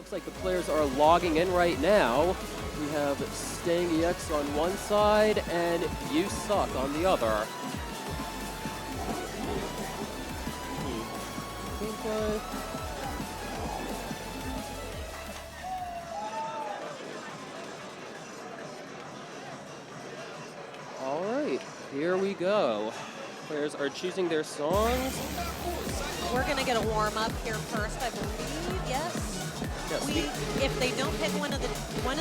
looks like the players are logging in right now. We have STANGIEX on one side and You Suck on the other. Gameplay. All right, here we go. Players are choosing their songs. We're gonna get a warm up here first, I believe. Yes. Yes. If they don't pick one of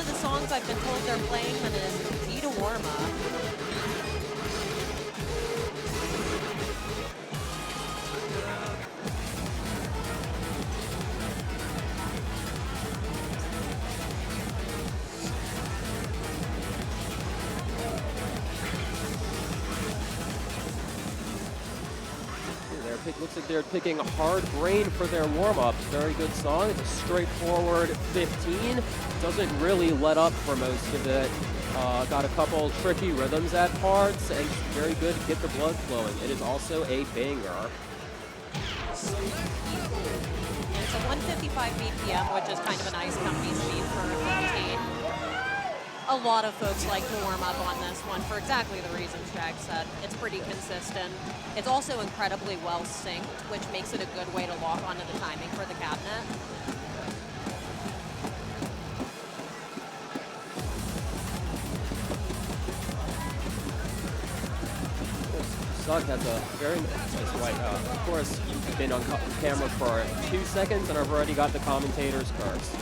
the songs I've been told they're playing, then it is key to warm up. Looks like they're picking Hard Brain for their warm-up. Very good song. It's a straightforward 15. Doesn't really let up for most of it. Got a couple tricky rhythms at parts, and very good to get the blood flowing. It is also a banger. It's a 155 BPM, which is kind of a nice company speed for a 15. A lot of folks like to warm up on this one for exactly the reasons Jag said. It's pretty consistent. It's also incredibly well synced, which makes it a good way to lock onto the timing for the cabinet. Suck has a very nice white. Of course, you've been on camera for 2 seconds, and I've already got the commentator's curse.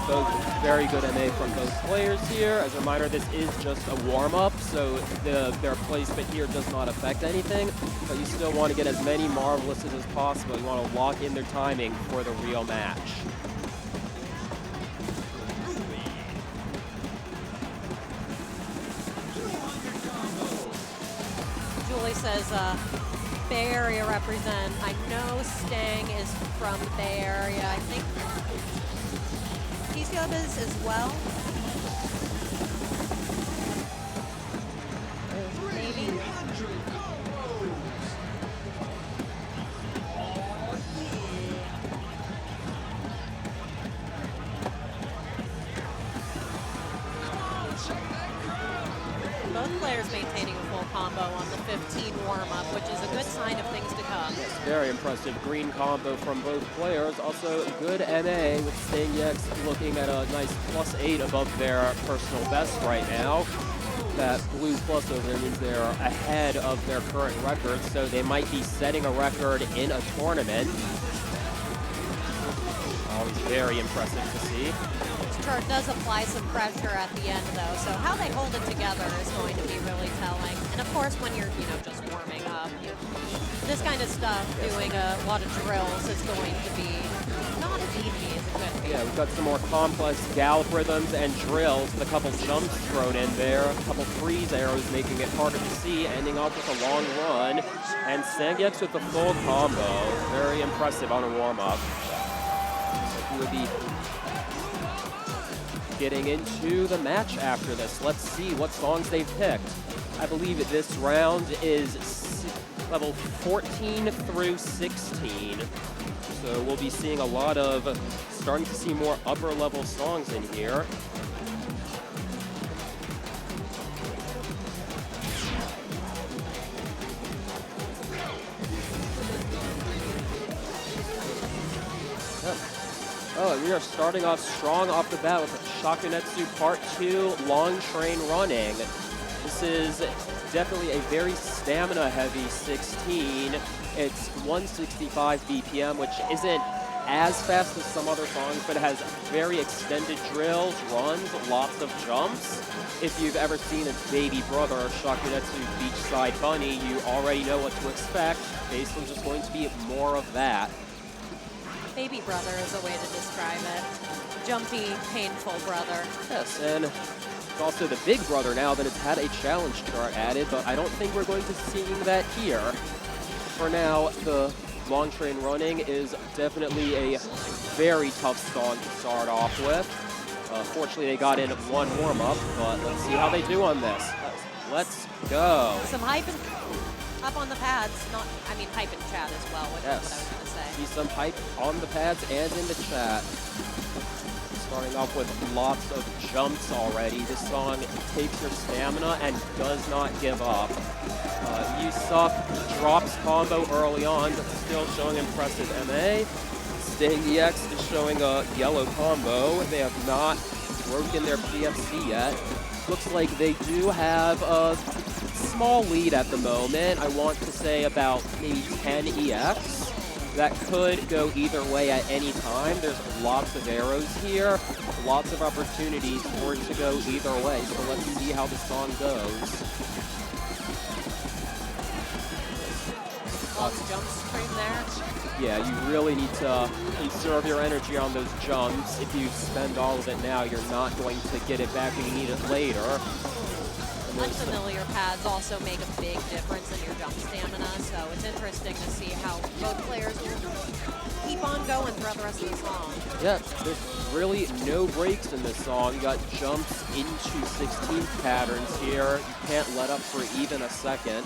Both very good MA from both players here. As a reminder, this is just a warm-up, so their placement here does not affect anything, but you still want to get as many marvelouses as possible. You want to lock in their timing for the real match. Julie says, Bay Area represent. I know Stang is from the Bay Area. I think teejusb is as well. Maybe. Both players maintaining a full combo on the 15 warm-up, which is a good sign of things to come. Yes, very impressive green combo from both players. Also good MA with STANGIEX looking at a nice +8 above their personal best right now. That blue plus over there means they're ahead of their current record, so they might be setting a record in a tournament. Always very impressive to see. This chart does apply some pressure at the end, though, so how they hold it together is going to be really telling. And of course, when you're, just warming up, this kind of stuff, doing a lot of drills is going to be not as easy as it could be. Yeah, we've got some more complex gallop rhythms and drills with a couple jumps thrown in there, a couple freeze arrows making it harder to see, ending up with a long run. And STANGIEX with the full combo. Very impressive on a warm-up. So he will be getting into the match after this. Let's see what songs they've picked. I believe this round is level 14 through 16. So we'll be seeing a lot of, starting to see more upper level songs in here. Oh, and we are starting off strong off the bat with Shakunetsu Part 2, Long Train Running. This is definitely a very stamina-heavy 16. It's 165 BPM, which isn't as fast as some other songs, but it has very extended drills, runs, lots of jumps. If you've ever seen a baby brother or Shakunetsu Beachside Bunny, you already know what to expect. Basically just going to be more of that. Baby brother is a way to describe it. Jumpy, painful brother. Yes, and it's also the big brother now that it's had a challenge chart added, but I don't think we're going to see that here. For now, the Long Train Running is definitely a very tough song to start off with. Fortunately, they got in one warm-up, but let's see how they do on this. Let's go. Some hype up on the pads. Not, I mean, hype and chat as well, which is what I was going to say. See some hype on the pads and in the chat. Starting off with lots of jumps already. This song takes your stamina and does not give up. You Suck drops combo early on, but still showing impressive MA. STANGIEX is showing a yellow combo. They have not broken their PFC yet. Looks like they do have a small lead at the moment. I want to say about maybe 10 EX. That could go either way at any time. There's lots of arrows here, lots of opportunities for it to go either way. So let's see how the song goes. Lots of jump stream there. Yeah, you really need to conserve your energy on those jumps. If you spend all of it now, you're not going to get it back when you need it later. Unfamiliar pads also make a big difference in your jump stamina, so it's interesting to see how both players will keep on going throughout the rest of the song. Yeah, there's really no breaks in this song. You got jumps into 16th patterns here. You can't let up for even a second.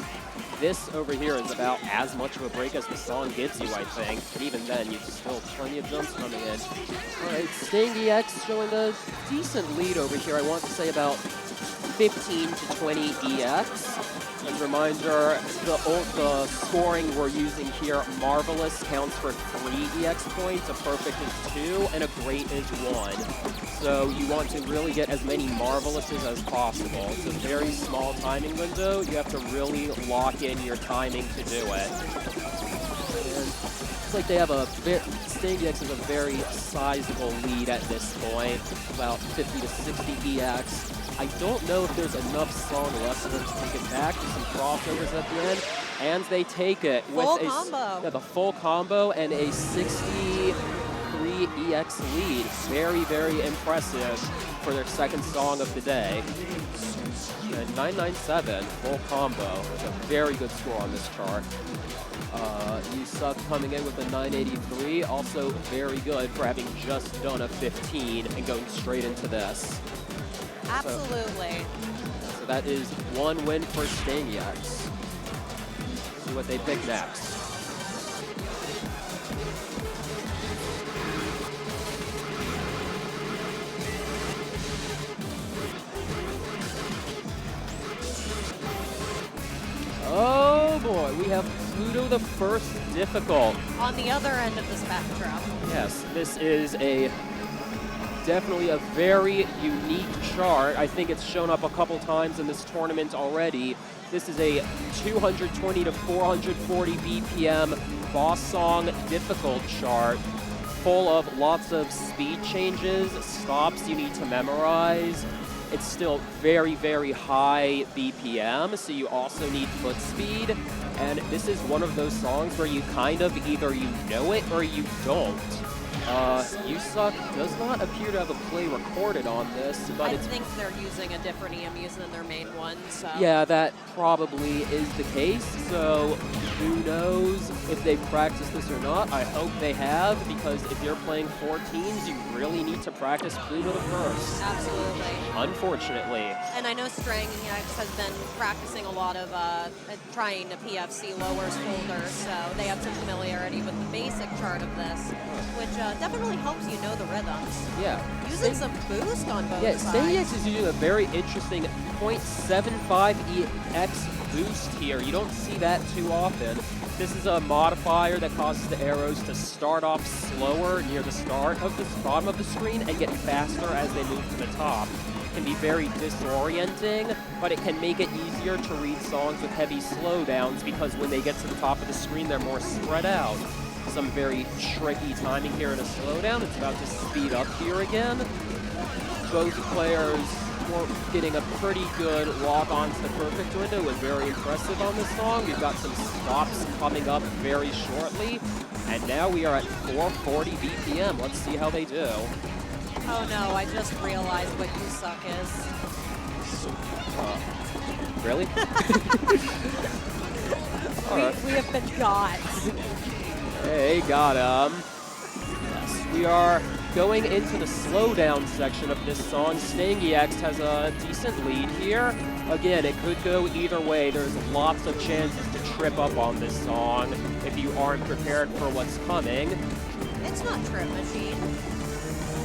This over here is about as much of a break as the song gives you, I think. And even then, you've still plenty of jumps coming in. All right, STANGIEX showing a decent lead over here. I want to say about 15 to 20 EX. As a reminder, the scoring we're using here, Marvelous counts for 3 EX points, a perfect is 2, and a great is 1. So you want to really get as many Marvelouses as possible. It's a very small timing window. You have to really lock in your timing to do it. And it's like they have STANGIEX has a very sizable lead at this point, about 50 to 60 EX. I don't know if there's enough song left for them to take it back. Some crossovers at the end, and they take it with the full combo and a 63 EX lead. Very, very impressive for their second song of the day. And 997 full combo. It's a very good score on this chart. You Suck coming in with a 983, also very good for having just done a 15 and going straight into this. Absolutely. So that is one win for STANGIEX. See what they pick next. Oh boy, we have Pluto the First difficult. On the other end of the spectrum. Yes, this is definitely a very unique chart. I think it's shown up a couple times in this tournament already. This is a 220 to 440 BPM boss song difficult chart, full of lots of speed changes, stops you need to memorize. It's still very, very high BPM, so you also need foot speed. And this is one of those songs where you kind of either you know it or you don't. You Suck does not appear to have a play recorded on this, but I think they're using a different EMUs than their main one, so... Yeah, that probably is the case, so who knows if they practiced this or not. I hope they have, because if you're playing 14s, you really need to practice Pluto the First. Absolutely. Unfortunately. And I know STANGIEX has been practicing a lot of trying to PFC lowers folders, so they have some familiarity with the basic chart of this, which definitely helps you know the rhythms. Yeah. Using some boost on both sides. STANGIEX is using a very interesting 0.75 EX boost here. You don't see that too often. This is a modifier that causes the arrows to start off slower near the start of the bottom of the screen and get faster as they move to the top. It can be very disorienting, but it can make it easier to read songs with heavy slowdowns because when they get to the top of the screen, they're more spread out. Some very tricky timing here in a slowdown. It's about to speed up here again. Both players were getting a pretty good lock onto the perfect window. Was very impressive on this song. We've got some stops coming up very shortly. And now we are at 440 BPM. Let's see how they do. Oh no, I just realized what You Suck is. Really? We have been got. Hey, got him. Yes, we are going into the slowdown section of this song. STANGIEX has a decent lead here. Again, it could go either way. There's lots of chances to trip up on this song if you aren't prepared for what's coming. It's not Trip Machine.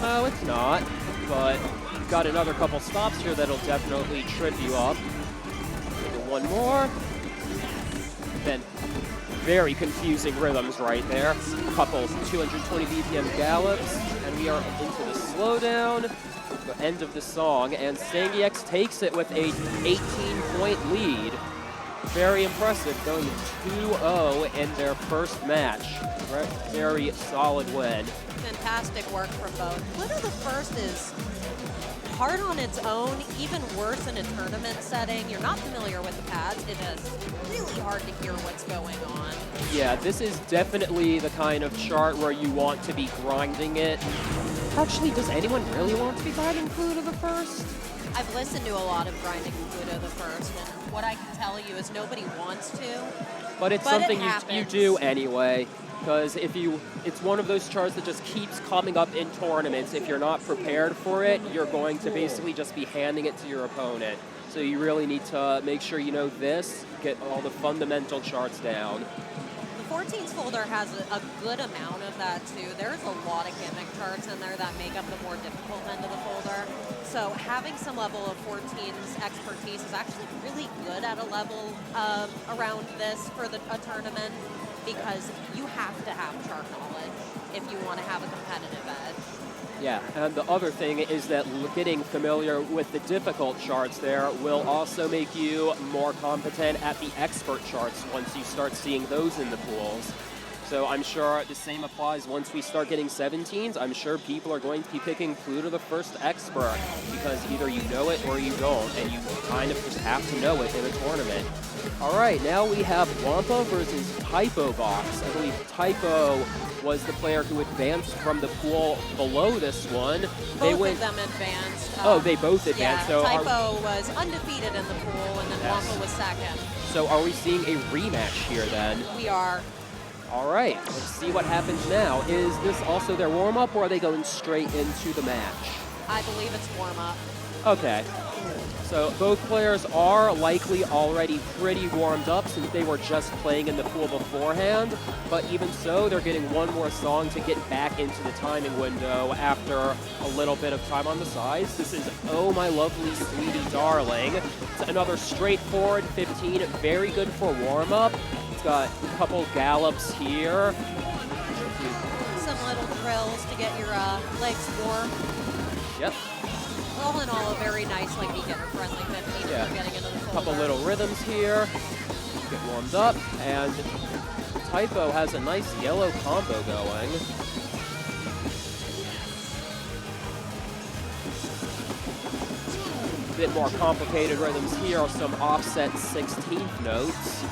No, it's not, but you've got another couple stops here that'll definitely trip you up. Maybe one more. Then very confusing rhythms right there. A couple 220 BPM gallops, and we are into the slowdown, the end of the song, and STANGIEX takes it with a 18-point lead. Very impressive, going 2-0 in their first match. Very solid win. Fantastic work from both. Pluto The First is hard on its own, even worse in a tournament setting. You're not familiar with the pads. It is really hard to hear what's going on. Yeah, this is definitely the kind of chart where you want to be grinding it. Actually, does anyone really want to be grinding Pluto The First? I've listened to a lot of grinding Pluto The First, and what I can tell you is nobody wants to. But it's something you do anyway. Because it's one of those charts that just keeps coming up in tournaments. If you're not prepared for it, you're going to basically just be handing it to your opponent. So you really need to make sure you know this, get all the fundamental charts down. The 14s folder has a good amount of that too. There's a lot of gimmick charts in there that make up the more difficult end of the folder. So having some level of 14s expertise is actually really good at a level around this for a tournament, because you have to have chart knowledge if you want to have a competitive edge. Yeah, and the other thing is that getting familiar with the difficult charts there will also make you more competent at the expert charts once you start seeing those in the pools. So I'm sure the same applies once we start getting 17s. I'm sure people are going to be picking Pluto The First expert, because either you know it or you don't, and you kind of just have to know it in a tournament. All right, now we have Wompa versus typobox. I believe Typo was the player who advanced from the pool below this one. Both of them advanced. Oh, they both advanced. Yeah, so Typo was undefeated in the pool, and then Wompa was second. So are we seeing a rematch here then? We are. All right, let's see what happens now. Is this also their warm-up, or are they going straight into the match? I believe it's warm-up. Okay. So both players are likely already pretty warmed up since they were just playing in the pool beforehand. But even so, they're getting one more song to get back into the timing window after a little bit of time on the sides. This is Oh My Lovely Sweetie Darling. It's another straightforward 15, very good for warm-up. It's got a couple gallops here. Some little drills to get your legs warm. Yep. All in all, a very nice, like, beginner-friendly 15 Yeah. for getting into the folder. Couple little rhythms here. Get warmed up, and Typo has a nice yellow combo going. A bit more complicated rhythms here are some offset 16th notes.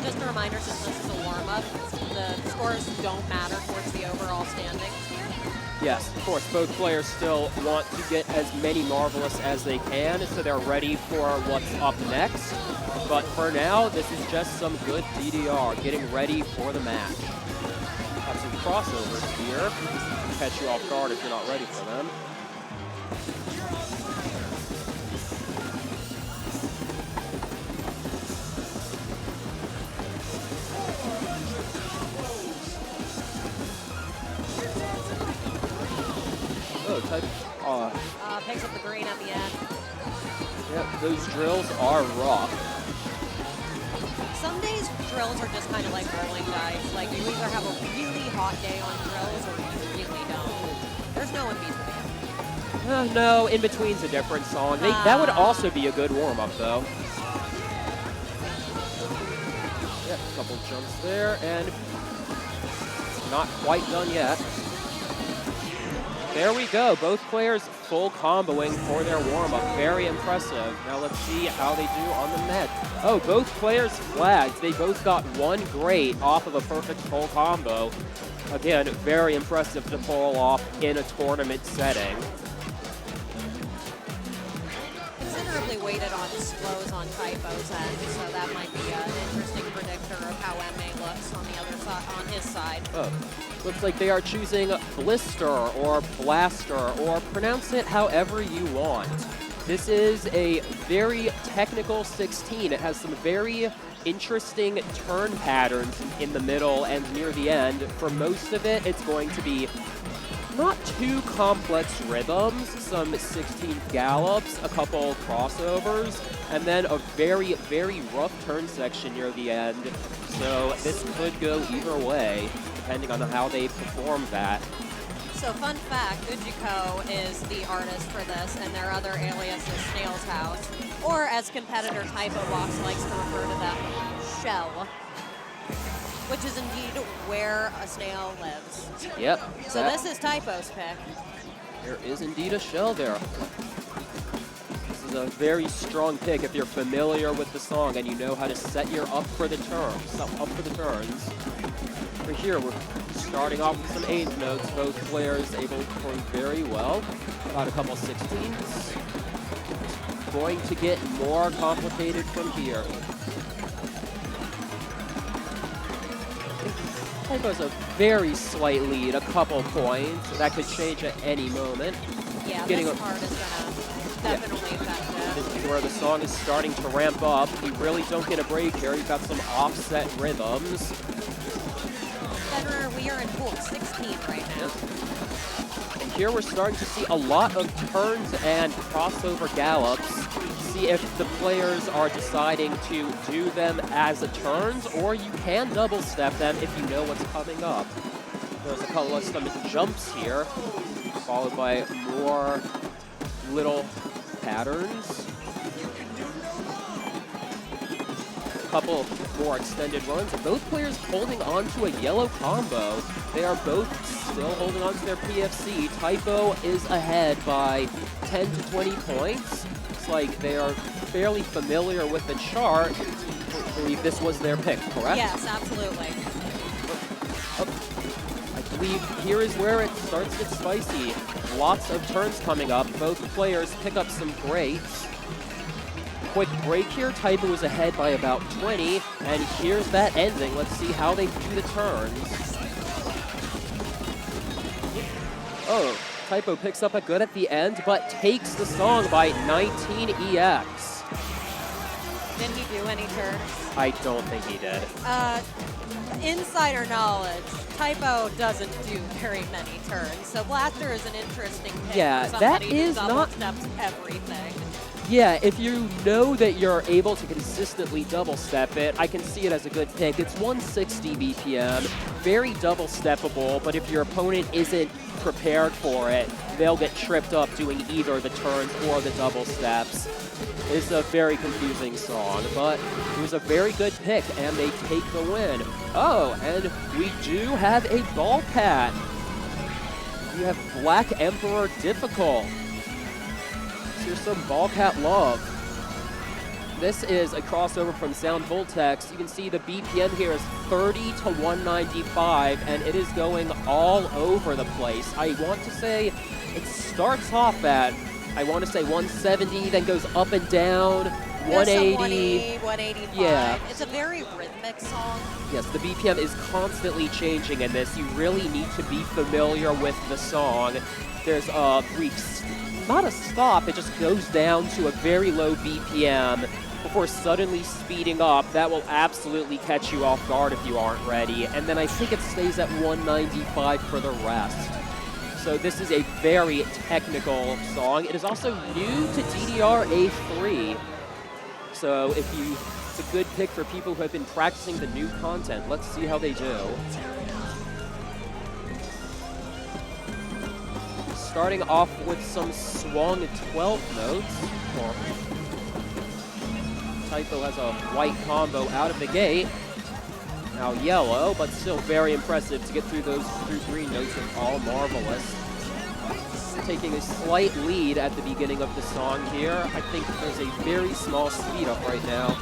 Just a reminder, since this is a warm-up, the scores don't matter towards the overall standings. Yes, of course, both players still want to get as many Marvelous as they can, so they're ready for what's up next. But for now, this is just some good DDR, getting ready for the match. Got some crossovers here. Catch you off guard if you're not ready for them. Picks up the green at the end. Yep, those drills are rough. Some days drills are just kind of like rolling dice. Like, you either have a really hot day on drills or you really don't. There's no in between. No, in between's a different song. That would also be a good warm-up, though. Yep, a couple jumps there, and not quite done yet. There we go. Both players full comboing for their warm-up. Very impressive. Now let's see how they do on the net. Oh, both players flagged. They both got one great off of a perfect full combo. Again, very impressive to pull off in a tournament setting. Considerably weighted on slows on Typo's end, so that might be an interesting predictor of how MA looks on the other side, on his side. Oh. Looks like they are choosing Blister or Blaster, or pronounce it however you want. This is a very technical 16. It has some very interesting turn patterns in the middle and near the end. For most of it, it's going to be not too complex rhythms, some 16 gallops, a couple crossovers, and then a very, very rough turn section near the end. So this could go either way, depending on how they perform that. So fun fact, Ujiko is the artist for this, and their other alias is Snail's House, or as competitor typobox likes to refer to them, Shell, which is indeed where a snail lives. Yep. So this is Typo's pick. There is indeed a shell there. This is a very strong pick if you're familiar with the song and you know how to set your up for the turns. For here, we're starting off with some 8th notes. Both players able to perform very well. Got a couple 16s. Going to get more complicated from here. Typo's a very slight lead, a couple points. That could change at any moment. Yeah, this part is gonna definitely affect it. This is where the song is starting to ramp up. You really don't get a break here. You've got some offset rhythms. Federer, we are in pool 16 right now. And here we're starting to see a lot of turns and crossover gallops. See if the players are deciding to do them as a turns, or you can double step them if you know what's coming up. There's a couple of some jumps here, followed by more little patterns. A couple more extended runs. Both players holding on to a yellow combo. They are both still holding on to their PFC. Typo is ahead by 10 to 20 points. It's like they are fairly familiar with the chart. I believe this was their pick, correct? Yes, absolutely. I believe here is where it starts to get spicy. Lots of turns coming up. Both players pick up some greats. Quick break here. Typo is ahead by about 20. And here's that ending. Let's see how they do the turns. Oh. Typo picks up a good at the end, but takes the song by 19 EX. Did he do any turns? I don't think he did. Insider knowledge, Typo doesn't do very many turns, so Blaster is an interesting pick Yeah, for that somebody is who double not steps everything. Yeah, if you know that you're able to consistently double step it, I can see it as a good pick. It's 160 BPM, very double steppable, but if your opponent isn't prepared for it, they'll get tripped up doing either the turns or the double steps. It's a very confusing song, but it was a very good pick, and they take the win. Oh, and we do have a ball pat. We have Black Emperor Difficult. Here's some ball cat love. This is a crossover from Sound Voltex. You can see the BPM here is 30 to 195, and it is going all over the place. I want to say it starts off at, I want to say 170, then goes up and down, 180. 185. Yeah. It's a very rhythmic song. Yes, the BPM is constantly changing in this. You really need to be familiar with the song. There's a brief, not a stop, it just goes down to a very low BPM before suddenly speeding up. That will absolutely catch you off guard if you aren't ready. And then I think it stays at 195 for the rest. So this is a very technical song. It is also new to DDR A3. So it's a good pick for people who have been practicing the new content. Let's see how they do. Starting off with some swung 12 notes. Typo has a white combo out of the gate. Now yellow, but still very impressive to get through those green notes with all marvelous. Taking a slight lead at the beginning of the song here. I think there's a very small speed up right now.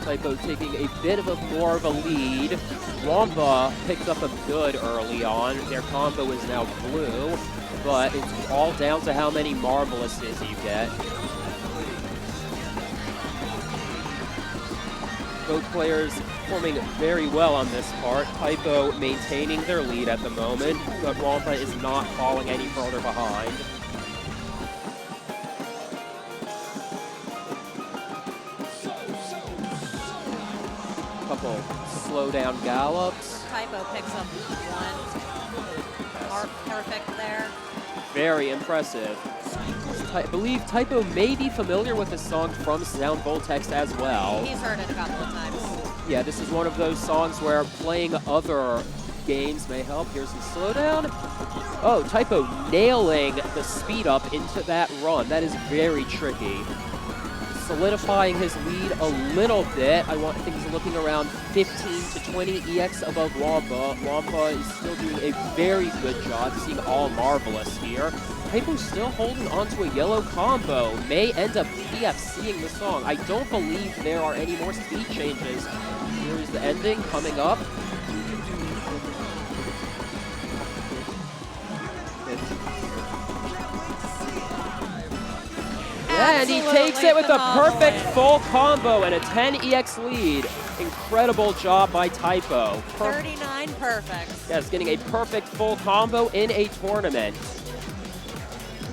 Typo taking a bit of more of a lead. Wompa picked up a good early on. Their combo is now blue, but it's all down to how many marvelouses you get. Both players performing very well on this part. Typo maintaining their lead at the moment, but Wompa is not falling any further behind. Couple slow down gallops. Typo picks up one. Mark perfect there. Very impressive. I believe Typo may be familiar with this song from Sound Voltex as well. He's heard it a couple of times. Yeah, this is one of those songs where playing other games may help. Here's the slowdown. Oh, Typo nailing the speed up into that run. That is very tricky. Solidifying his lead a little bit. I think he's looking around 15 to 20 EX above Wompa. Wompa is still doing a very good job, seeing all marvelous here. Typo's still holding onto a yellow combo. May end up PFCing the song. I don't believe there are any more speed changes. Here's the ending coming up. And he takes it with a perfect full combo and a 10 EX lead. Incredible job by Typo. 39 perfect. Yes, getting a perfect full combo in a tournament.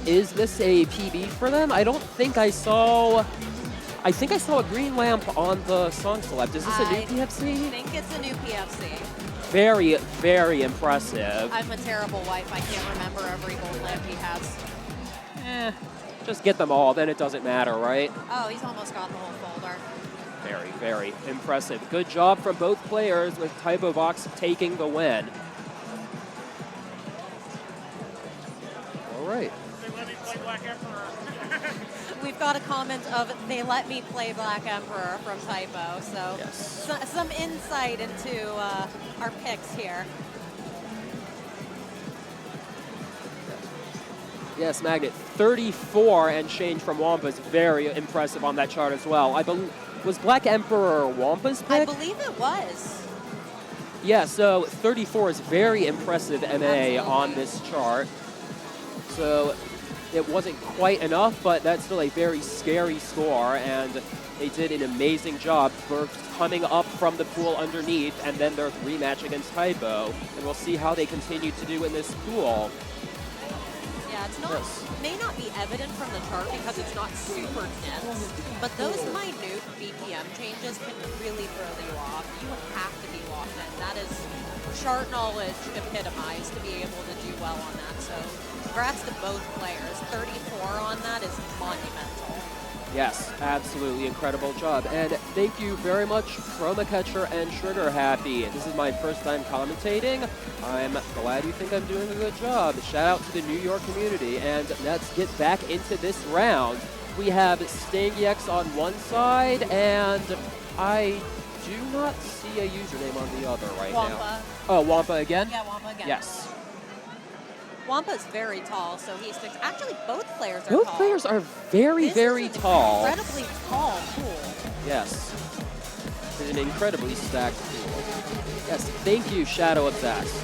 Is this a PB for them? I don't think I saw... I think I saw a green lamp on the song select. Is this a new PFC? I think it's a new PFC. Very, very impressive. I'm a terrible wife. I can't remember every gold lamp he has. Just get them all, then it doesn't matter, right? Oh, he's almost got the whole folder. Very, very impressive. Good job from both players with typobox taking the win. All right. They let me play Black Emperor. We've got a comment of "they let me play Black Emperor" from Typo, so yes. Some insight into our picks here. Yes, Magnet, 34 and change from Wompa is very impressive on that chart as well. I believe, was Black Emperor Wampa's pick? I believe it was. Yeah, so 34 is very impressive MA Absolutely. on this chart. So it wasn't quite enough, but that's still a very scary score, and they did an amazing job first coming up from the pool underneath, and then their rematch against Typo, and we'll see how they continue to do in this pool. Yeah, it's not, may not be evident from the chart because it's not super dense, but those minute BPM changes can really throw you off. You have to be locked in. That is chart knowledge epitomized to be able to do well on that. So congrats to both players. 34 on that is monumental. Yes, absolutely incredible job. And thank you very much, Chroma Catcher and Trigger Happy. This is my first time commentating. I'm glad you think I'm doing a good job. Shout out to the New York community. And let's get back into this round. We have STANGIEX on one side, and I do not see a username on the other right Wompa. now. Oh, Wompa again? Yeah, Wompa again. Yes. Wampa's very tall, so he sticks. Actually, both players are Both tall. players are very, very tall. Incredibly tall pool. Yes. It's an incredibly stacked pool. Yes, thank you, Shadow Obsessed.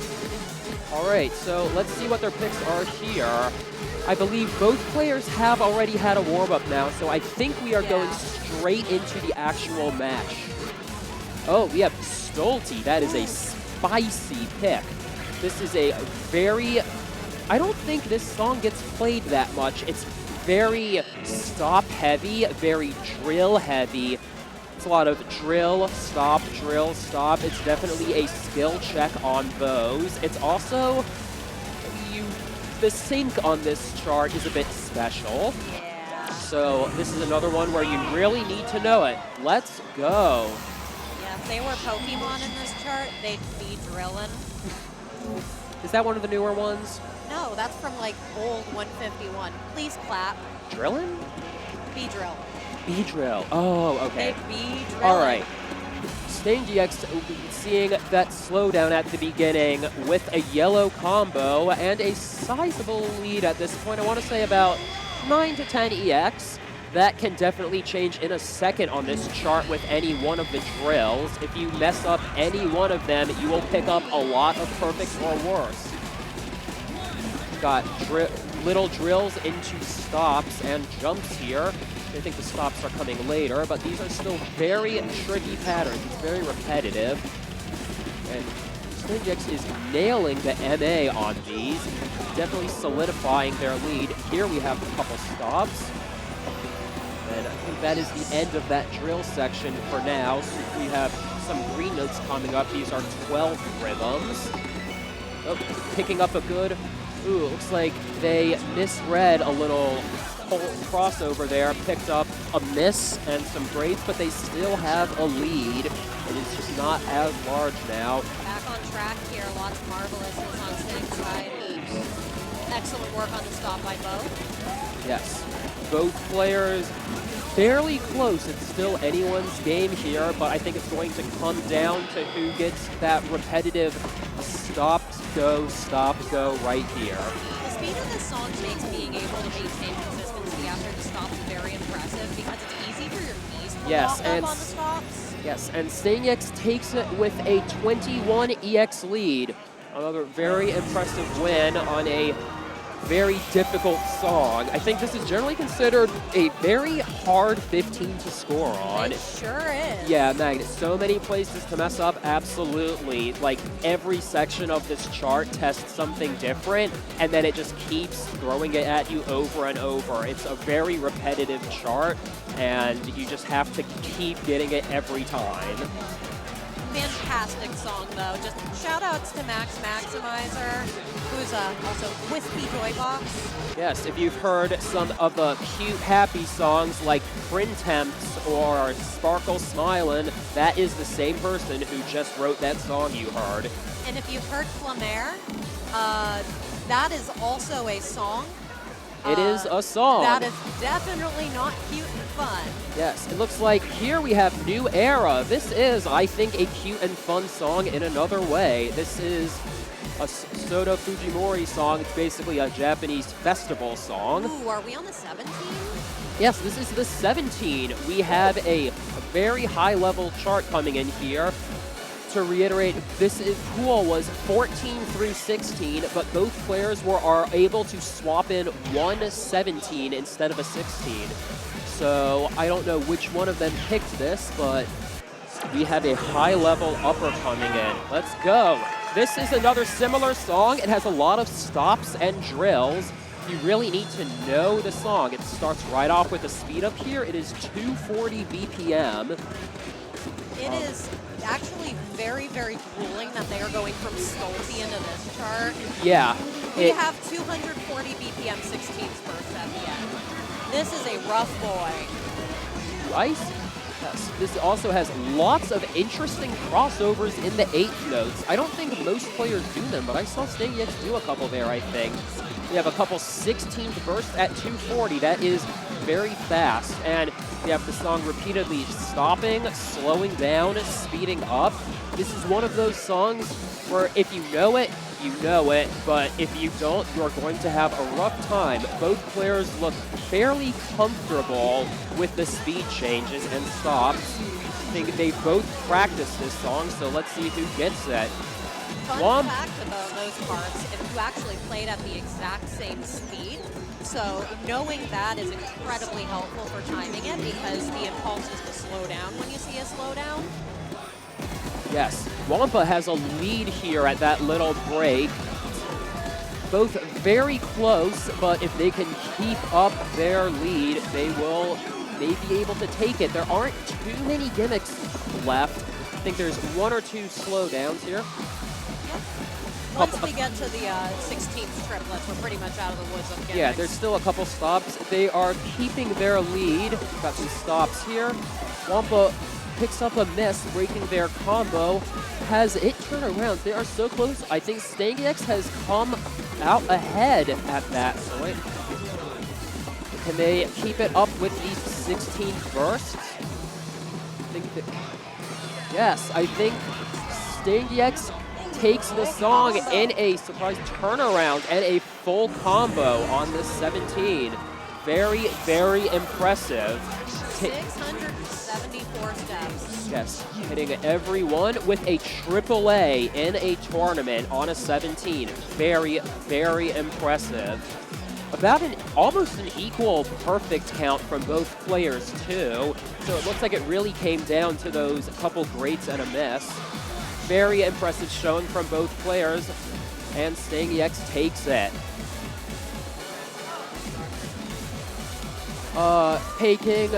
All right, so let's see what their picks are here. I believe both players have already had a warm-up now, so I think we are going straight into the actual match. Oh, we have STULTI. That is a spicy pick. This is a very... I don't think this song gets played that much. It's very stop-heavy, very drill-heavy. It's a lot of drill, stop. It's definitely a skill check on those. It's also... the sync on this chart is a bit special. Yeah. So this is another one where you really need to know it. Let's go. Yeah, if they were Pokemon in this chart, they'd be drilling. Is that one of the newer ones? No, that's from like old 151. Please clap. Drillin'? B-drill. B-drill. Oh, okay. They B-drill. All right. STANGIEX seeing that slowdown at the beginning with a yellow combo and a sizable lead at this point. I want to say about 9 to 10 EX. That can definitely change in a second on this chart with any one of the drills. If you mess up any one of them, you will pick up a lot of perfects or worse. Got little drills into stops and jumps here. I think the stops are coming later, but these are still very tricky patterns. It's very repetitive. And STANGIEX is nailing the MA on these, definitely solidifying their lead. Here we have a couple stops. And I think that is the end of that drill section for now. So we have some green notes coming up. These are 12 rhythms. Oh, picking up a good... Ooh, it looks like they misread a little crossover there, picked up a miss and some breaks, but they still have a lead. It is just not as large now. Back on track here, lots of marvelouses on Sting's side. Excellent work on the stop by both. Yes, both players fairly close. It's still anyone's game here, but I think it's going to come down to who gets that repetitive stop, go right here. The speed of this song makes being able to maintain consistency after the stops very impressive because it's easy for your knees to lock up on the stops. Yes, and STANGIEX takes it with a 21 EX lead. Another very impressive win on a very difficult song. I think this is generally considered a very hard 15 to score on. It sure is. Yeah, Magnet, so many places to mess up, absolutely. Like, every section of this chart tests something different, and then it just keeps throwing it at you over and over. It's a very repetitive chart, and you just have to keep getting it every time. Fantastic song, though. Just shout-outs to Max Maximizer, who's also Wispy Joybox. Yes, if you've heard some of the cute, happy songs like Printemps or Sparkle Smilin', that is the same person who just wrote that song you heard. And if you've heard Flamer, that is also a song. It is a song. That is definitely not cute and fun. Yes, it looks like here we have New Era. This is, I think, a cute and fun song in another way. This is a Soda Fujimori song. It's basically a Japanese festival song. Ooh, are we on the 17? Yes, this is the 17. We have a very high-level chart coming in here. To reiterate, pool was 14 through 16, but both players are able to swap in one 17 instead of a 16. So I don't know which one of them picked this, but we have a high-level upper coming in. Let's go. This is another similar song. It has a lot of stops and drills. You really need to know the song. It starts right off with a speed up here. It is 240 BPM. It is actually very, very grueling that they are going from STULTI into this chart. Yeah. We have 240 BPM 16s burst at the end. This is a rough boy. Ice? Yes. This also has lots of interesting crossovers in the 8th notes. I don't think most players do them, but I saw STANGIEX do a couple there, I think. We have a couple 16th bursts at 240. That is very fast. And we have the song repeatedly stopping, slowing down, speeding up. This is one of those songs where if you know it, you know it, but if you don't, you're going to have a rough time. Both players look fairly comfortable with the speed changes and stops. I think they both practiced this song, so let's see who gets it. Fun fact about those parts, if you actually played at the exact same speed, so knowing that is incredibly helpful for timing it because the impulse is to slow down when you see a slowdown. Yes, Wompa has a lead here at that little break. Both very close, but if they can keep up their lead, they will maybe be able to take it. There aren't too many gimmicks left. I think there's one or two slowdowns here. Once we get to the 16th triplets, we're pretty much out of the woods on gimmicks. Yeah, there's still a couple stops. They are keeping their lead. Got some stops here. Wompa picks up a miss, breaking their combo. Has it turned around? They are so close. I think STANGIEX has come out ahead at that point. Can they keep it up with these 16 bursts? Yes, I think STANGIEX takes the song in a surprise turnaround and a full combo on the 17. Very, very impressive. 674 steps. Yes, hitting every one with a AAA in a tournament on a 17. Very, very impressive. about almost an equal perfect count from both players too. So it looks like it really came down to those couple greats and a miss. Very impressive showing from both players, and STANGIEX takes it. Peking,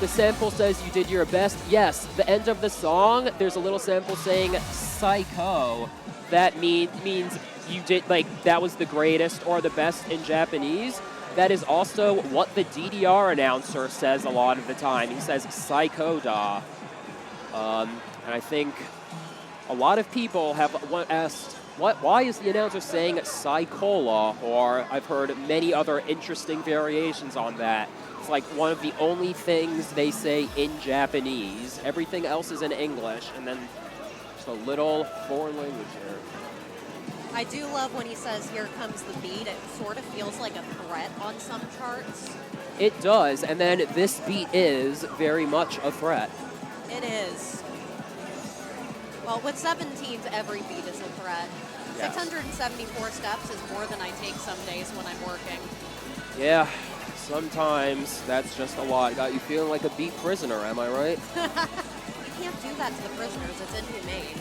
the sample says you did your best. Yes, the end of the song, there's a little sample saying psycho. That means you did, like, that was the greatest or the best in Japanese. That is also what the DDR announcer says a lot of the time. He says psycho da. And I think a lot of people have asked, why is the announcer saying psychola? Or I've heard many other interesting variations on that. It's like one of the only things they say in Japanese. Everything else is in English, and then just a little foreign language here. I do love when he says, here comes the beat. It sort of feels like a threat on some charts. It does, and then this beat is very much a threat. It is. Well, with 17s, every beat is a threat. Yes. 674 steps is more than I take some days when I'm working. Yeah, sometimes that's just a lot. Got you feeling like a beat prisoner, am I right? You can't do that to the prisoners. It's inhumane.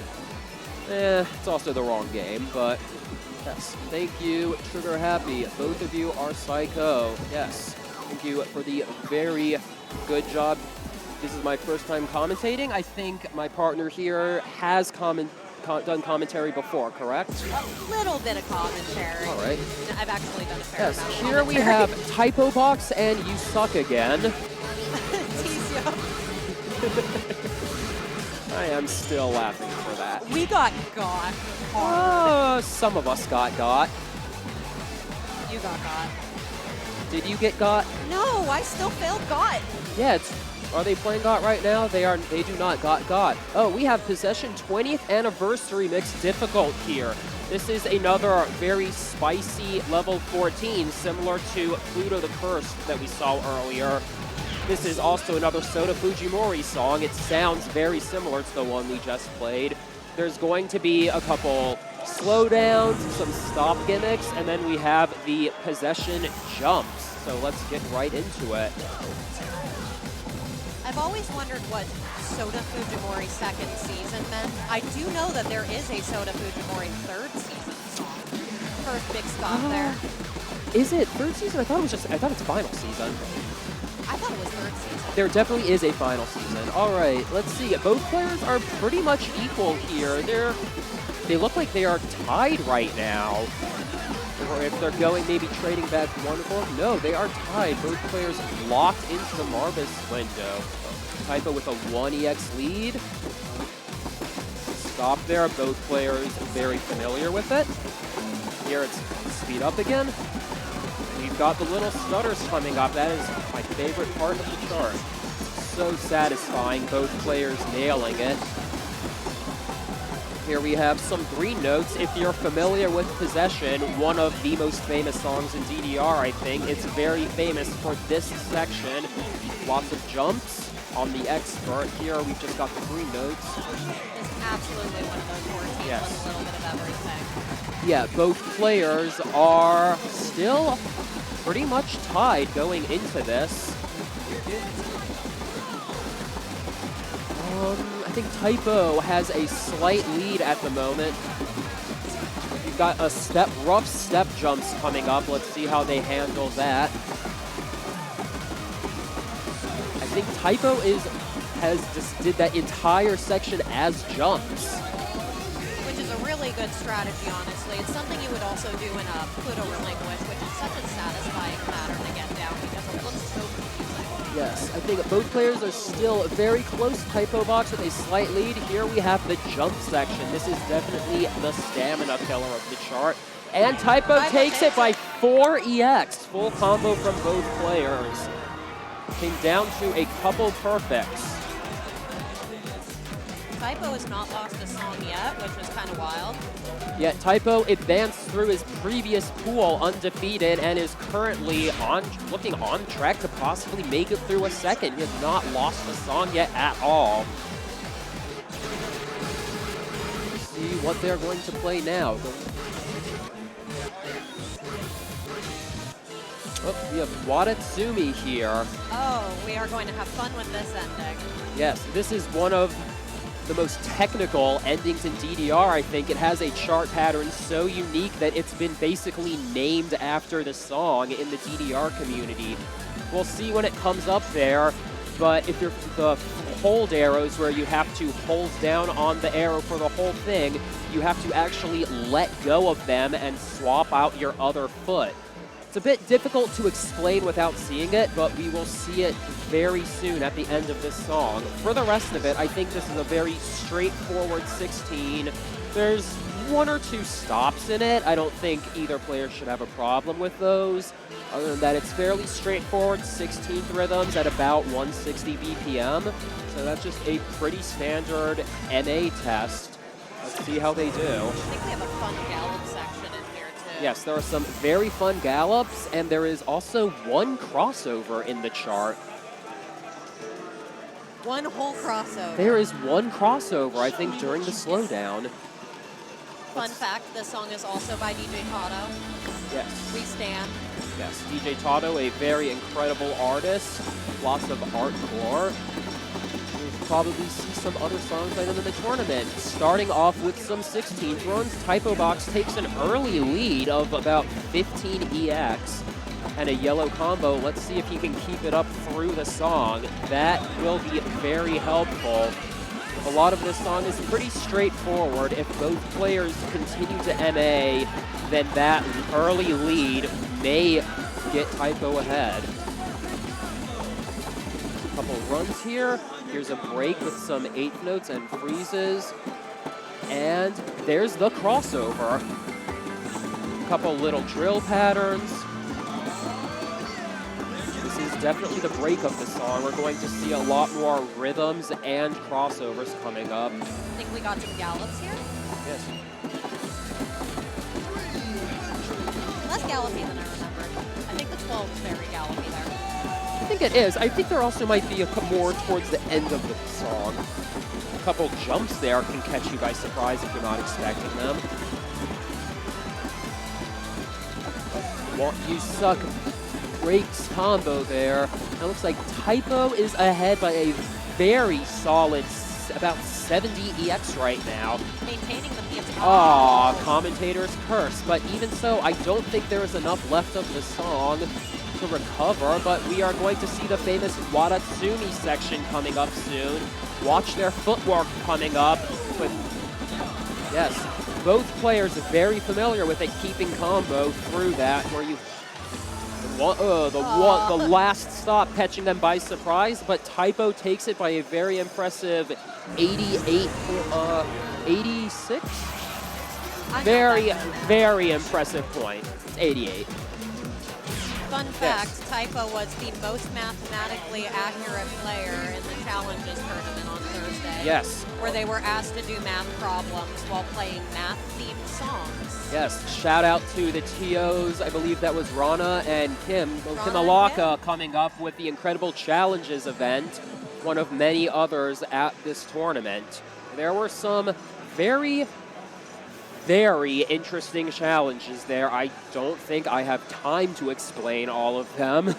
It's also the wrong game, but yes. Thank you, Trigger Happy. Both of you are psycho. Yes. Thank you for the very good job. This is my first time commentating. I think my partner here has done commentary before, correct? A little bit of commentary. All right. I've actually done a fair amount of commentary. Here we have typobox and you suck again. I am still laughing for that. We got hard. Some of us got got. You got got. Did you get got? No, I still failed got. Yeah, are they playing GOT right now? They do not GOT. Oh, we have Possession 20th Anniversary Mix difficult here. This is another very spicy level 14, similar to Pluto the First that we saw earlier. This is also another Sota Fujimori song. It sounds very similar to the one we just played. There's going to be a couple slowdowns, some stop gimmicks, and then we have the Possession jumps. So let's get right into it. I've always wondered what Sota Fujimori second season meant. I do know that there is a Sota Fujimori third season song. First big stop there. Is it third season? I thought it's final season. I thought it was third season. There definitely is a final season. All right, let's see. Both players are pretty much equal here. They look like they are tied right now. Or if they're going, maybe trading back one or both. No, they are tied. Both players locked into the Marvis window. Typo with a 1EX lead. Stop there. Both players very familiar with it. Here it's speed up again. We've got the little stutters coming up. That is my favorite part of the chart. So satisfying. Both players nailing it. Here we have some green notes. If you're familiar with Possession, one of the most famous songs in DDR, I think. It's very famous for this section. Lots of jumps on the expert. Here we've just got the green notes. It's absolutely one of those 14 yes. with a little bit of everything. Yeah, both players are still pretty much tied going into this. I think Typo has a slight lead at the moment. You've got a rough step jumps coming up. Let's see how they handle that. I think Typo just did that entire section as jumps. Which is a really good strategy, honestly. It's something you would also do in a Pluto Relinquish, which is such a satisfying pattern to get down because it looks so confusing. Yes, I think both players are still very close. Typo box with a slight lead. Here we have the jump section. This is definitely the stamina killer of the chart. And Typo takes it by 4 EX. Full combo from both players. Came down to a couple perfects. Typo has not lost a song yet, which was kind of wild. Yeah, Typo advanced through his previous pool undefeated and is currently looking on track to possibly make it through a second. He has not lost a song yet at all. Let's see what they're going to play now. Oh, we have Watatsumi here. Oh, we are going to have fun with this ending. Yes, this is one of the most technical endings in DDR, I think. It has a chart pattern so unique that it's been basically named after the song in the DDR community. We'll see when it comes up there, but if you're the hold arrows where you have to hold down on the arrow for the whole thing, you have to actually let go of them and swap out your other foot. It's a bit difficult to explain without seeing it, but we will see it very soon at the end of this song. For the rest of it, I think this is a very straightforward 16. There's one or two stops in it. I don't think either player should have a problem with those. Other than that, it's fairly straightforward 16th rhythms at about 160 BPM. So that's just a pretty standard MA test. Let's see how they do. I think we have a fun gallop section in here too. Yes, there are some very fun gallops, and there is also one crossover in the chart. One whole crossover. There is one crossover, I think, during the slowdown. Fun fact, this song is also by DJ Tato. Yes. We stand. Yes, DJ Tato, a very incredible artist. Lots of artcore. We'll probably see some other songs by them in the tournament. Starting off with some 16th runs, typobox takes an early lead of about 15 EX and a yellow combo. Let's see if he can keep it up through the song. That will be very helpful. A lot of this song is pretty straightforward. If both players continue to MA, then that early lead may get Typo ahead. A couple runs here. Here's a break with some 8th notes and freezes. And there's the crossover. A couple little drill patterns. This is definitely the break of the song. We're going to see a lot more rhythms and crossovers coming up. I think we got some gallops here. Yes. Less gallopy than I remembered. I think the 12 is very gallopy there. I think it is. I think there also might be a more towards the end of the song. A couple jumps there can catch you by surprise if you're not expecting them. Want You Suck breaks combo there. It looks like Typo is ahead by a very solid about 70 EX right now. Maintaining the PS. Aw, commentator's curse. But even so, I don't think there is enough left of the song to recover, but we are going to see the famous Watatsumi section coming up soon. Watch their footwork coming up. But yes, both players are very familiar with a keeping combo through that, where you the last stop catching them by surprise, but Typo takes it by a very impressive 86. Very impressive point. It's 88. Fun fact, Typo was the most mathematically accurate player in the Challenges tournament on Thursday. Yes. Where they were asked to do math problems while playing math-themed songs. Yes, shout out to the TOs. I believe that was Rana and Kim. Kim and Alaka coming up with the incredible Challenges event, one of many others at this tournament. There were some very interesting challenges there. I don't think I have time to explain all of them.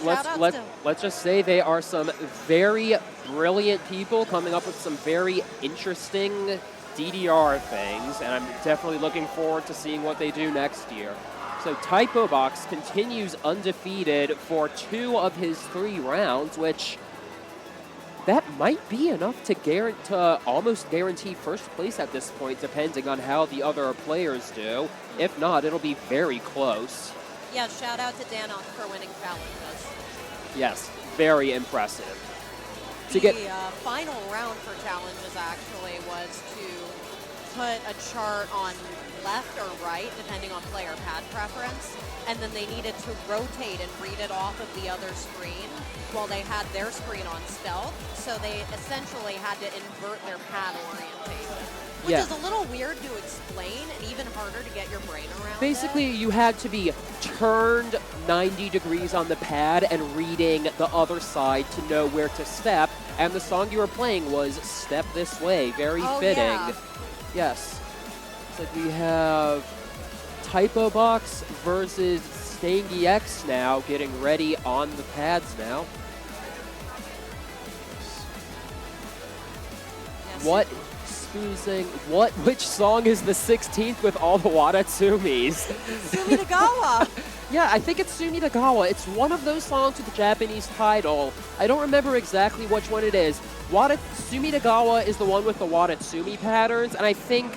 Let's just say they are some very brilliant people coming up with some very interesting DDR things, and I'm definitely looking forward to seeing what they do next year. So typobox continues undefeated for 2 of his 3 rounds, which that might be enough to almost guarantee first place at this point, depending on how the other players do. If not, it'll be very close. Yeah, shout out to Danon for winning challenges. Yes, very impressive. The final round for challenges actually was to put a chart on left or right, depending on player pad preference, and then they needed to rotate and read it off of the other screen while they had their screen on stealth, so they essentially had to invert their pad orientation, which is a little weird to explain and even harder to get your brain around. Basically, you had to be turned 90 degrees on the pad and reading the other side to know where to step, and the song you were playing was Step This Way, very fitting. Yeah. Yes. It's like we have typobox versus STANGIEX now getting ready on the pads now. Yes. Which song is the 16th with all the Watatsumis? Sumitagawa. Yeah, I think it's Sumitagawa. It's one of those songs with the Japanese title. I don't remember exactly which one it is. Sumitagawa is the one with the Watatsumi patterns, and I think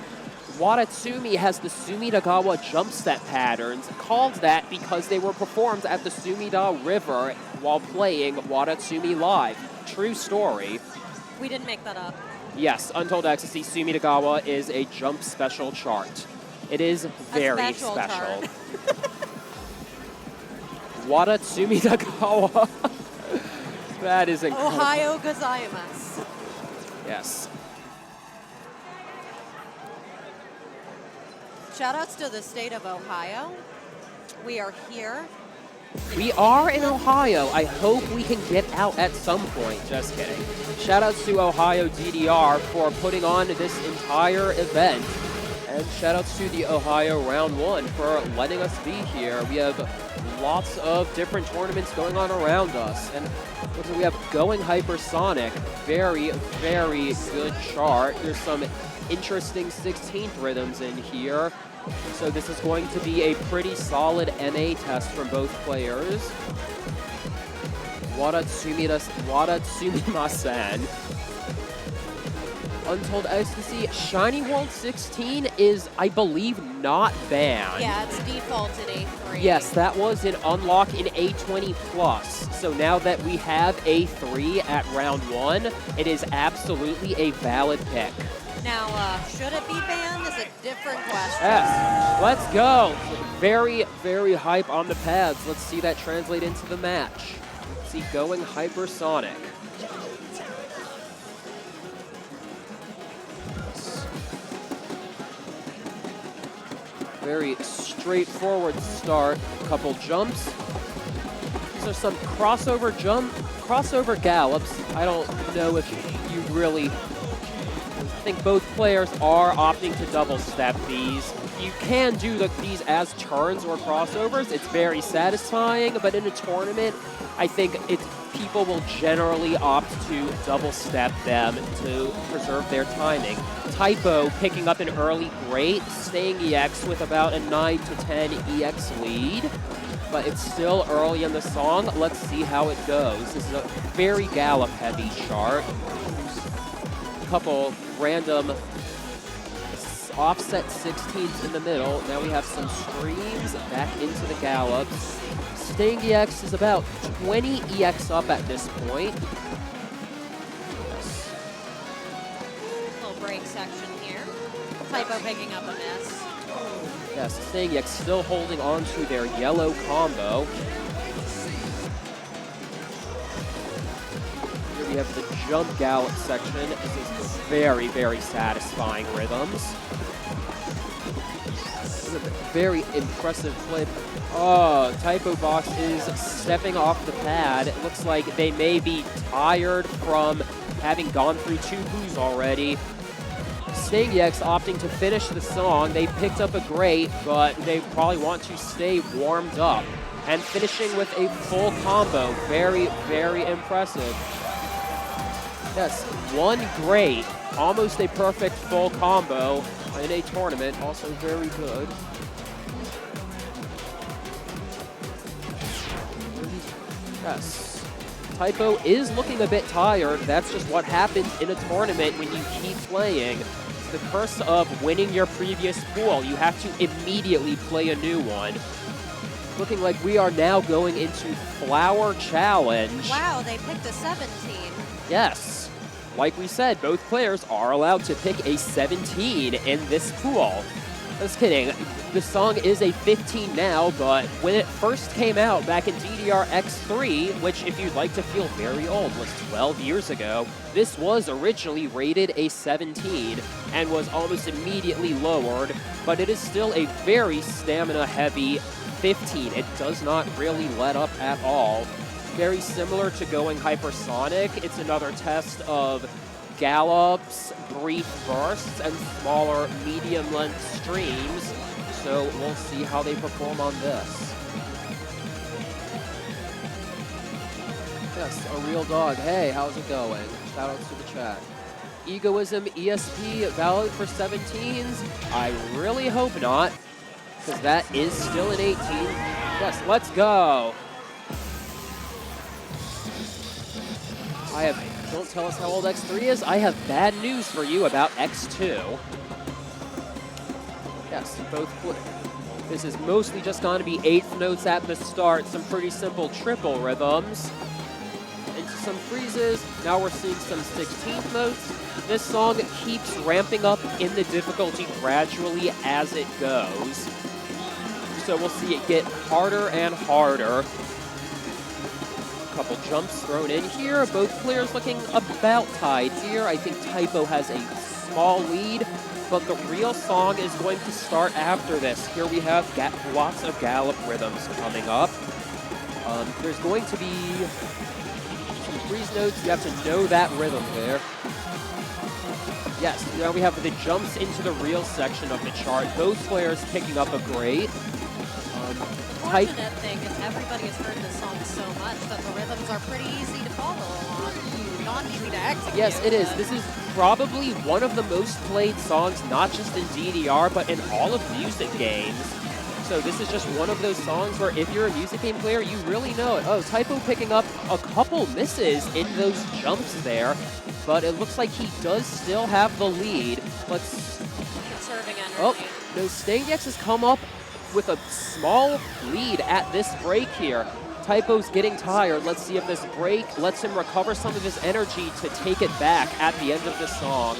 Watatsumi has the Sumitagawa jump step patterns, called that because they were performed at the Sumida River while playing Watatsumi live. True story. We didn't make that up. Yes, Untold Ecstasy Sumitagawa is a jump special chart. It is very special. Watatsumidagawa. That is incredible. Ohio gozaimasu. Yes. Shoutouts to the state of Ohio. We are here. We are in Ohio. I hope we can get out at some point. Just kidding. Shoutouts to Ohio DDR for putting on this entire event. And shoutouts to the Ohio Round 1 for letting us be here. We have lots of different tournaments going on around us. And we have Going Hypersonic. Very, very good chart. There's some interesting 16th rhythms in here. So this is going to be a pretty solid NA test from both players. Watatsumimasen. Untold Ecstasy. Shiny World 16 is, I believe, not banned. Yeah, it's defaulted A3. Yes, that was an unlock in A20+. So now that we have A3 at round 1, it is absolutely a valid pick. Now, should it be banned is a different question. Yes, let's go. Very, very hype on the pads. Let's see that translate into the match. Let's see Going Hypersonic. Very straightforward start. Couple jumps. These are some crossover gallops. I don't know if you really... I think both players are opting to double step these. You can do these as turns or crossovers. It's very satisfying, but in a tournament, I think people will generally opt to double step them to preserve their timing. Typo picking up an early great, STANGIEX with about a 9 to 10 EX lead, but it's still early in the song. Let's see how it goes. This is a very gallop heavy chart. Couple random offset 16s in the middle. Now we have some streams back into the gallops. STANGIEX is about 20 EX up at this point. Yes. Little break section here. Typo picking up a miss. Yes, STANGIEX still holding on to their yellow combo. Here we have the jump gallop section. This is very, very satisfying rhythms. Very impressive flip. Oh, typobox is stepping off the pad. It looks like they may be tired from having gone through 2 boos already. STANGIEX opting to finish the song. They picked up a great, but they probably want to stay warmed up. And finishing with a full combo. Very, very impressive. Yes, 1 great. Almost a perfect full combo in a tournament. Also very good. Yes. Typo is looking a bit tired. That's just what happens in a tournament when you keep playing. It's the curse of winning your previous pool. You have to immediately play a new one. Looking like we are now going into Flower Challenge. Wow, they picked a 17. Yes. Like we said, both players are allowed to pick a 17 in this pool. Just kidding. The song is a 15 now, but when it first came out back in DDR A3, which if you'd like to feel very old, was 12 years ago, this was originally rated a 17 and was almost immediately lowered, but it is still a very stamina-heavy 15. It does not really let up at all. Very similar to Going Hypersonic. It's another test of gallops, brief bursts, and smaller medium-length streams. So we'll see how they perform on this. Yes, a real dog. Hey, how's it going? Shout outs to the chat. Egoism ESP valid for 17s? I really hope not, because that is still an 18. Yes, let's go. Don't tell us how old X3 is. I have bad news for you about X2. Yes, this is mostly just going to be 8th notes at the start, some pretty simple triple rhythms, into some freezes. Now we're seeing some 16th notes. This song keeps ramping up in the difficulty gradually as it goes. So we'll see it get harder and harder. Couple jumps thrown in here. Both players looking about tied here. I think Typo has a small lead, but the real song is going to start after this. Here we have lots of gallop rhythms coming up. There's going to be some freeze notes. You have to know that rhythm there. Yes, now we have the jumps into the real section of the chart. Both players picking up a great. Fortunate thing is everybody has heard this song so much that the rhythms are pretty easy to follow along. Not easy to execute. Yes, it is. This is probably one of the most played songs, not just in DDR, but in all of music games. So this is just one of those songs where if you're a music game player, you really know it. Oh, Typo picking up a couple misses in those jumps there, but it looks like he does still have the lead. Let's... Conserving energy. Oh, no, STANGIEX has come up with a small lead at this break here. Typo's getting tired. Let's see if this break lets him recover some of his energy to take it back at the end of the song.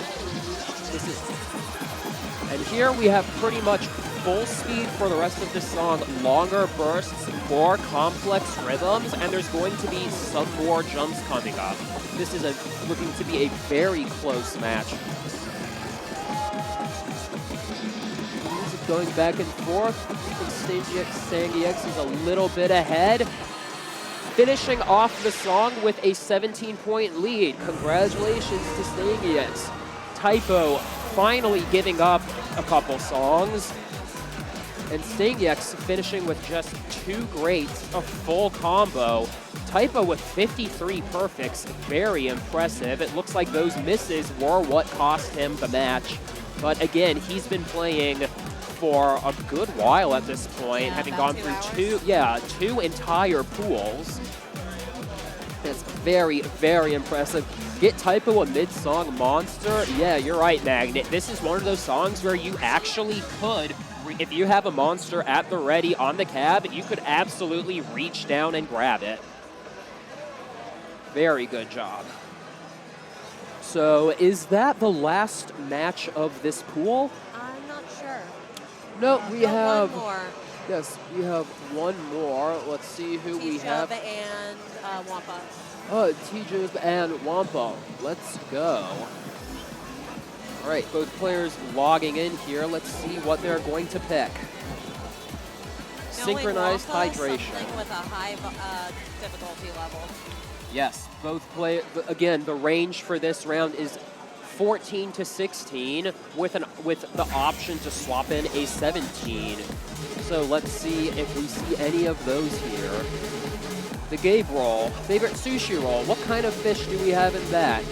And here we have pretty much full speed for the rest of this song. Longer bursts, more complex rhythms, and there's going to be some more jumps coming up. This is looking to be a very close match. Going back and forth. I think STANGIEX is a little bit ahead. Finishing off the song with a 17-point lead. Congratulations to STANGIEX. Typo finally giving up a couple songs. And STANGIEX finishing with just 2 greats, a full combo. Typo with 53 perfects, very impressive. It looks like those misses were what cost him the match. But again, he's been playing for a good while at this point, having gone through two entire pools. It's very, very impressive. Get Typo a mid-song monster. Yeah, you're right, Magnet. This is one of those songs where you actually could, if you have a monster at the ready on the cab, you could absolutely reach down and grab it. Very good job. So, is that the last match of this pool? I'm not sure. No, we have... one more. Yes, we have one more. Let's see who we have. teejusb and Wompa. Oh, teejusb and Wompa. Let's go. All right, both players logging in here. Let's see what they're going to pick. Synchronized hydration. Something with a high difficulty level. Yes, both play. Again, the range for this round is 14 to 16 with the option to swap in a 17. So let's see if we see any of those here. The Gabe roll, favorite sushi roll. What kind of fish do we have in that?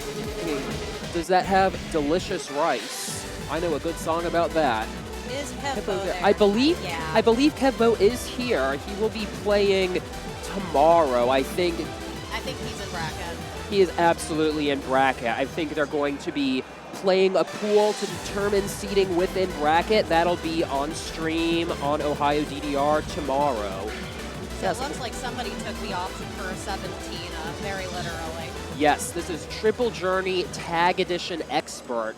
Does that have delicious rice? I know a good song about that. Is Kevbo there? I believe Kevbo is here. He will be playing tomorrow, I think. I think he's in bracket. He is absolutely in bracket. I think they're going to be playing a pool to determine seeding within bracket. That'll be on stream on Ohio DDR tomorrow. So yes. It looks like somebody took the option for a 17, very literally. Yes, this is Triple Journey Tag Edition Expert.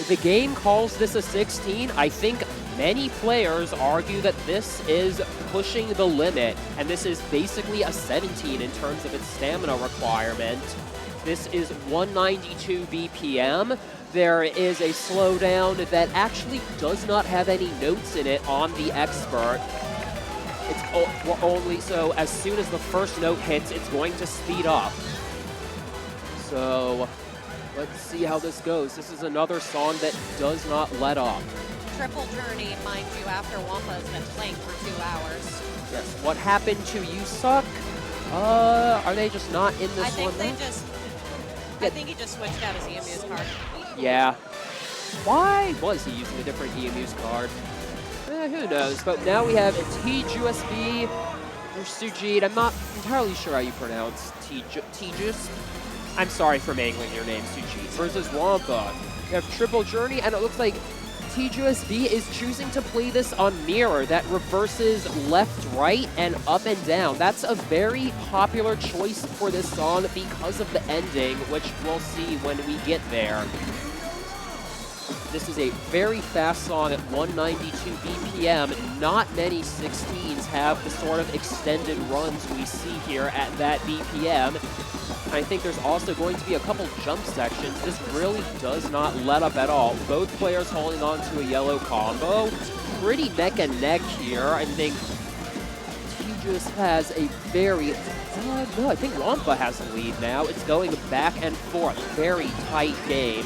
The game calls this a 16. I think many players argue that this is pushing the limit, and this is basically a 17 in terms of its stamina requirement. This is 192 BPM. There is a slowdown that actually does not have any notes in it on the Expert. It's only so as soon as the first note hits, it's going to speed up. So let's see how this goes. This is another song that does not let up. Triple Journey, mind you, after Wompa has been playing for 2 hours. Yes, What Happened to You Suck? Are they just not in this I think one? they then? just. I think he just switched out his EMU's card. Yeah. Why was he using a different EMU's card? Who knows? But now we have a teejusb or Sujit. I'm not entirely sure how you pronounce teejusb. I'm sorry for mangling your name, Sujit. Versus Wompa. We have Triple Journey, and it looks like teejusb is choosing to play this on mirror that reverses left, right, and up and down. That's a very popular choice for this song because of the ending, which we'll see when we get there. This is a very fast song at 192 BPM. Not many 16s have the sort of extended runs we see here at that BPM. I think there's also going to be a couple jump sections. This really does not let up at all. Both players holding on to a yellow combo. Pretty neck and neck here. I think teejusb has a very... no, I think Wompa has the lead now. It's going back and forth. Very tight game.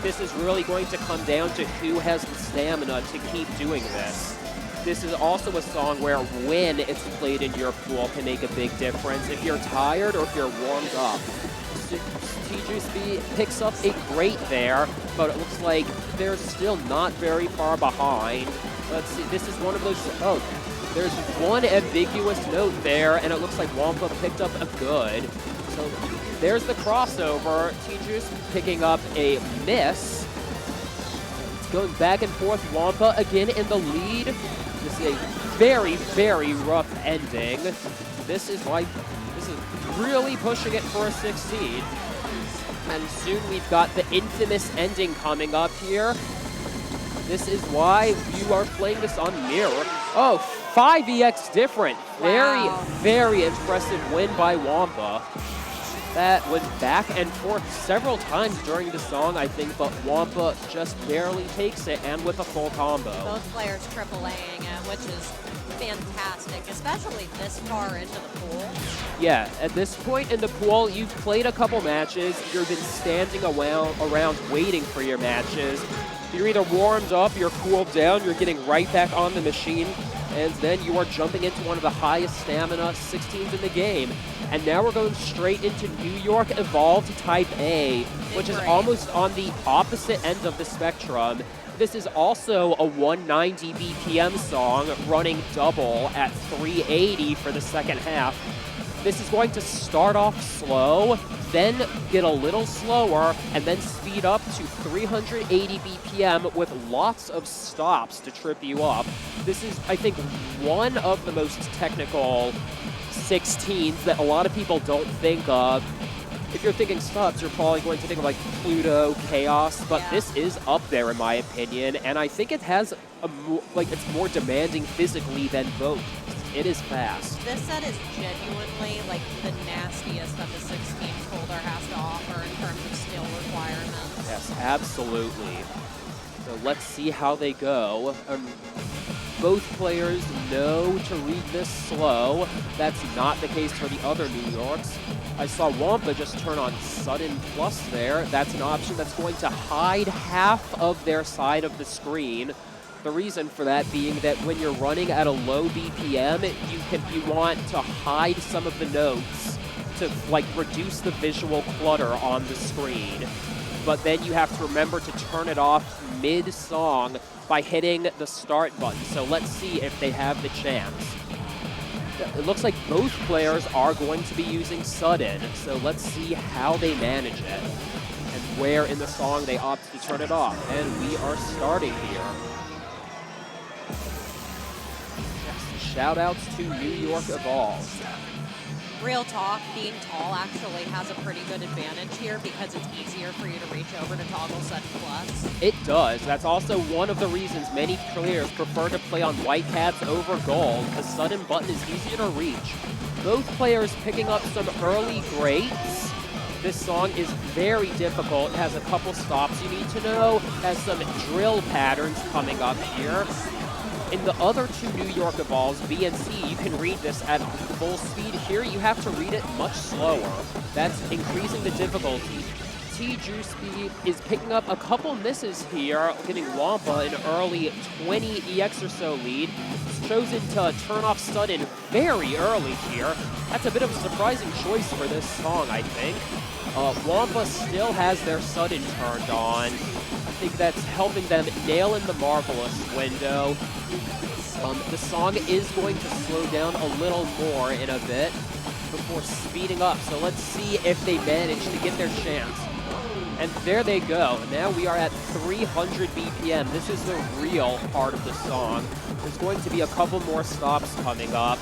This is really going to come down to who has the stamina to keep doing this. This is also a song where when it's played in your pool can make a big difference. If you're tired or if you're warmed up. teejusb picks up a great there, but it looks like they're still not very far behind. Let's see, this is one of those, oh, there's one ambiguous note there, and it looks like Wompa picked up a good. So there's the crossover. teejusb picking up a miss. It's going back and forth. Wompa again in the lead. This is a very, very rough ending. This is really pushing it for a 16. And soon we've got the infamous ending coming up here. This is why you are playing this on mirror. Oh, 5EX different. Wow. Very, very impressive win by Wompa. That went back and forth several times during the song, I think, but Wompa just barely takes it, and with a full combo. Both players triple-Aing it, which is fantastic, especially this far into the pool. Yeah, at this point in the pool, you've played a couple matches, you've been standing around waiting for your matches. You're either warmed up, you're cooled down, you're getting right back on the machine, and then you are jumping into one of the highest stamina 16s in the game. And now we're going straight into New York Evolved Type A, which is almost on the opposite end of the spectrum. This is also a 190 BPM song running double at 380 for the second half. This is going to start off slow, then get a little slower, and then speed up to 380 BPM with lots of stops to trip you up. This is, I think, one of the most technical 16s that a lot of people don't think of. If you're thinking stops, you're probably going to think of like Pluto, Chaos, but this is up there in my opinion, and I think it has it's more demanding physically than both. It is fast. This set is genuinely like the nastiest that the 16 folder has to offer in terms of skill requirements. Yes, absolutely. So let's see how they go. Both players know to read this slow. That's not the case for the other New Yorks. I saw Wompa just turn on Sudden Plus there. That's an option that's going to hide half of their side of the screen. The reason for that being that when you're running at a low BPM, you want to hide some of the notes to reduce the visual clutter on the screen. But then you have to remember to turn it off mid-song by hitting the start button. So let's see if they have the chance. It looks like both players are going to be using Sudden, so let's see how they manage it and where in the song they opt to turn it off. And we are starting here. Yes, shout-outs to New York Evolved. Real talk, being tall actually has a pretty good advantage here because it's easier for you to reach over to toggle Sudden Plus. It does. That's also one of the reasons many players prefer to play on white caps over gold. The Sudden button is easier to reach. Both players picking up some early greats. This song is very difficult. It has a couple stops you need to know. It has some drill patterns coming up here. In the other two New York Evolves, B and C, you can read this at full speed. Here, you have to read it much slower. That's increasing the difficulty. teejusb is picking up a couple misses here, giving Wompa an early 20 EX or so lead. He's chosen to turn off Sudden very early here. That's a bit of a surprising choice for this song, I think. Wompa still has their Sudden turned on. I think that's helping them nail in the Marvelous window. The song is going to slow down a little more in a bit before speeding up, so let's see if they manage to get their chance. And there they go. Now we are at 300 BPM. This is the real part of the song. There's going to be a couple more stops coming up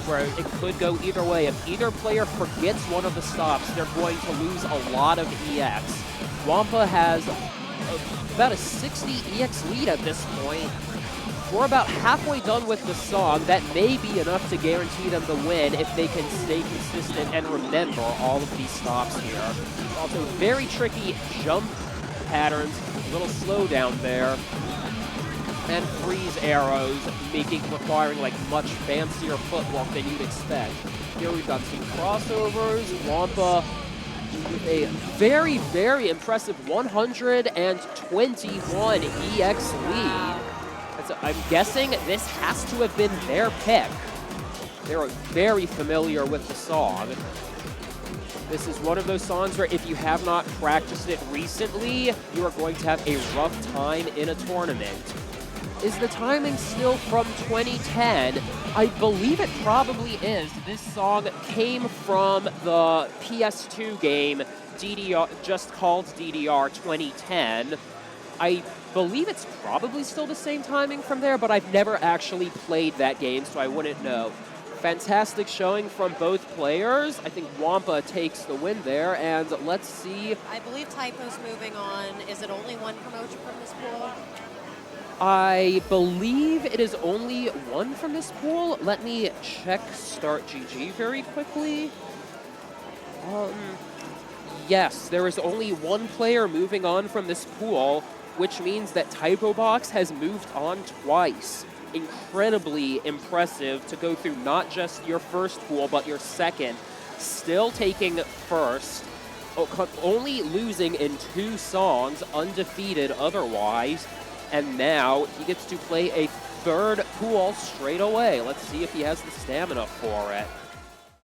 where it could go either way. If either player forgets one of the stops, they're going to lose a lot of EX. Wompa has about a 60 EX lead at this point. We're about halfway done with the song. That may be enough to guarantee them the win if they can stay consistent and remember all of these stops here. Also, very tricky jump patterns, a little slowdown there, and freeze arrows, requiring like much fancier footwork than you'd expect. Here we've got some crossovers. Wompa with a very, very impressive 121 EX lead. I'm guessing this has to have been their pick. They're very familiar with the song. This is one of those songs where if you have not practiced it recently, you are going to have a rough time in a tournament. Is the timing still from 2010? I believe it probably is. This song came from the PS2 game DDR, just called DDR 2010. I believe it's probably still the same timing from there, but I've never actually played that game, so I wouldn't know. Fantastic showing from both players. I think Wompa takes the win there, and let's see. I believe Typo's moving on. Is it only one promotion from this pool? I believe it is only one from this pool. Let me check Start GG very quickly. Yes, there is only one player moving on from this pool, which means that typobox has moved on twice. Incredibly impressive to go through not just your first pool, but your second. Still taking first, only losing in 2 songs, undefeated otherwise. And now he gets to play a 3rd pool straight away. Let's see if he has the stamina for it.